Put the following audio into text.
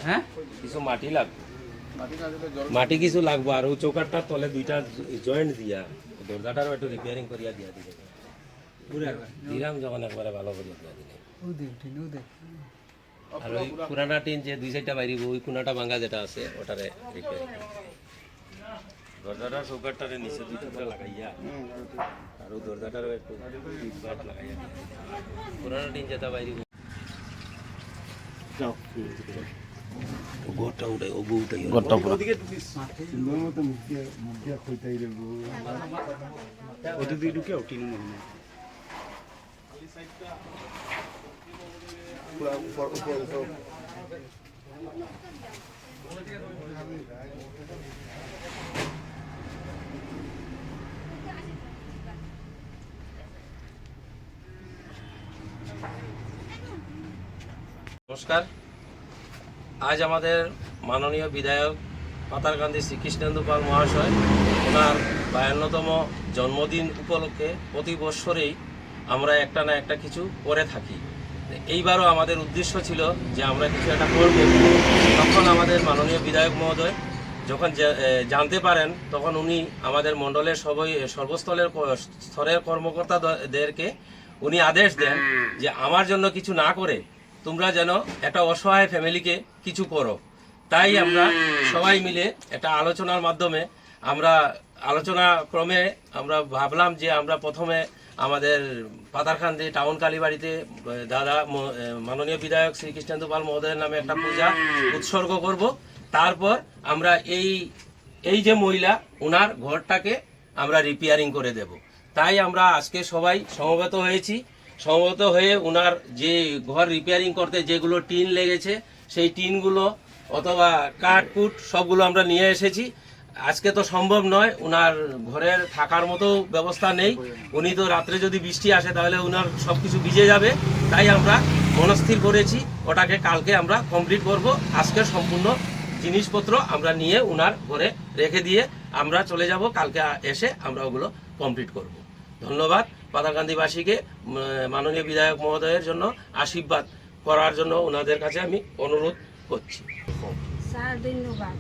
হ্যাঁ কিছু মাটি লাগবে, মাটি কিছু লাগবে আর ওই চৌকাটটার তলে দুইটা জয়েন্ট দিয়া দরজাটারও একটু রিপেয়ারিং করিয়া দিয়া দিলে দিলাম যখন একবারে ভালো করিয়া দিয়া দিলে। আর ওই পুরানা টিন যে দুই সাইডটা বাইরে ওই কোনাটা ভাঙা যেটা আছে ওটারে রিপেয়ারিং দরজাটার চৌকাটটারে নিচে দুই টুকরা লাগাইয়া আর ওই দরজাটারও একটু লাগাইয়া পুরানা টিন যেটা বাইরে গোটা উঠে ও বউটাই গোটা পুরো সুন্দর মতো মুখিয়া খইতাই রে গো ওটা দিয়ে ঢুকে ওটি না মনে খালি সাইডটা পুরো উপর সব নমস্কার। আজ আমাদের মাননীয় বিধায়ক পাতারকান্দি শ্রীকৃষ্ণেন্দু পাল মহাশয় ওনার 52তম জন্মদিন উপলক্ষে প্রতি বৎসরেই আমরা একটা না একটা কিছু করে থাকি। এইবারও আমাদের উদ্দেশ্য ছিল যে আমরা কিছু একটা করব। তখন আমাদের মাননীয় বিধায়ক মহোদয় যখন জানতে পারেন তখন উনি আমাদের মণ্ডলের সর্বস্তরের কর্মকর্তাদেরকে উনি আদেশ দেন যে আমার জন্য কিছু না করে তোমরা যেন একটা অসহায় ফ্যামিলিকে কিছু করো। তাই আমরা সবাই মিলে একটা আলোচনার মাধ্যমে আমরা আলোচনা ক্রমে আমরা ভাবলাম যে আমরা প্রথমে আমাদের পাতারকান্দি টাউন কালীবাড়িতে দাদা মাননীয় বিধায়ক শ্রীকৃষ্ণেন্দু পাল মহোদয়ের নামে একটা পূজা উৎসর্গ করব। তারপর আমরা এই যে মহিলা ওনার ঘরটাকে আমরা রিপেয়ারিং করে দেব। তাই আমরা আজকে সবাই সমবেত হয়েছি। সমবেত হয়ে ওনার যে ঘর রিপেয়ারিং করতে যেগুলো টিন লেগেছে সেই টিনগুলো অথবা কাঠকুট সবগুলো আমরা নিয়ে এসেছি। আজকে তো সম্ভব নয়, ওনার ঘরের থাকার মতো ব্যবস্থা নেই। উনি তো রাত্রে যদি বৃষ্টি আসে তাহলে ওনার সব কিছু ভিজে যাবে। তাই আমরা মনস্থির করেছি ওটাকে কালকে আমরা কমপ্লিট করব। আজকের সম্পূর্ণ জিনিসপত্র আমরা নিয়ে ওনার ঘরে রেখে দিয়ে আমরা চলে যাব। কালকে এসে আমরা ওগুলো কমপ্লিট করব। ধন্যবাদ। পাতারকান্দিবাসীকে মাননীয় বিধায়ক মহোদয়ের জন্য আশীর্বাদ করার জন্য ওনাদের কাছে আমি অনুরোধ করছি। স্যার ধন্যবাদ।